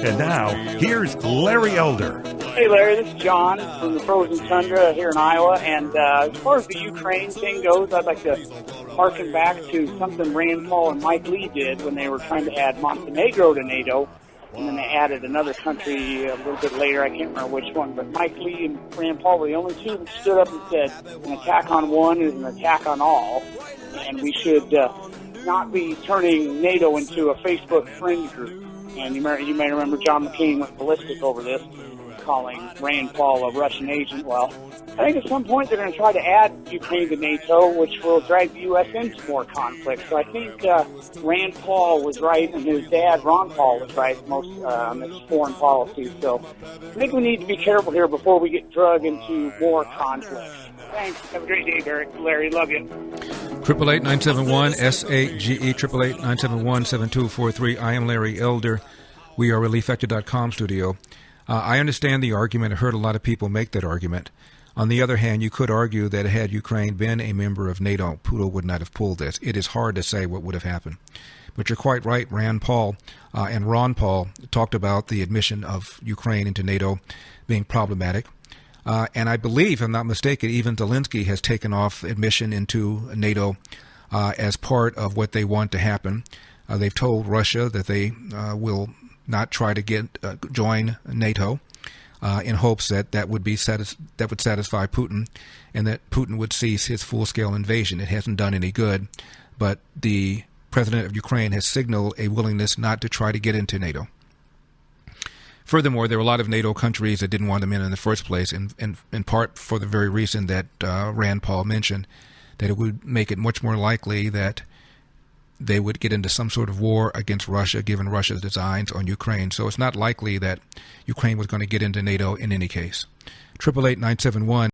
And now, here's Larry Elder. Hey, Larry, this is John from the frozen tundra here in Iowa. And as far as the Ukraine thing goes, I'd like to harken back to something Rand Paul and Mike Lee did when they were trying to add Montenegro to NATO. And then they added another country a little bit later. I can't remember which one. But Mike Lee and Rand Paul were the only two that stood up and said an attack on one is an attack on all. And we should not be turning NATO into a Facebook friend group. And you may remember John McCain went ballistic over this, calling Rand Paul a Russian agent. Well, I think at some point they're going to try to add Ukraine to NATO, which will drag the U.S. into more conflict. So I think Rand Paul was right, and his dad, Ron Paul, was right most on this foreign policy. So I think we need to be careful here before we get dragged into more conflict. Thanks. Have a great day, Larry. Love you. 888-971-SAGE, 888-971-7243. I am Larry Elder. We are ReliefFactor.com studio. I understand the argument. I heard a lot of people make that argument. On the other hand, you could argue that had Ukraine been a member of NATO, Putin would not have pulled this. It is hard to say what would have happened. But you're quite right. Rand Paul and Ron Paul talked about the admission of Ukraine into NATO being problematic. And I believe, if I'm not mistaken, even Zelensky has taken off admission into NATO as part of what they want to happen. They've told Russia that they will not try to join NATO in hopes that would satisfy Putin, and that Putin would cease his full-scale invasion. It hasn't done any good, but the president of Ukraine has signaled a willingness not to try to get into NATO. Furthermore, there were a lot of NATO countries that didn't want them in the first place, in part for the very reason that Rand Paul mentioned, that it would make it much more likely that they would get into some sort of war against Russia, given Russia's designs on Ukraine. So it's not likely that Ukraine was going to get into NATO in any case. 888-971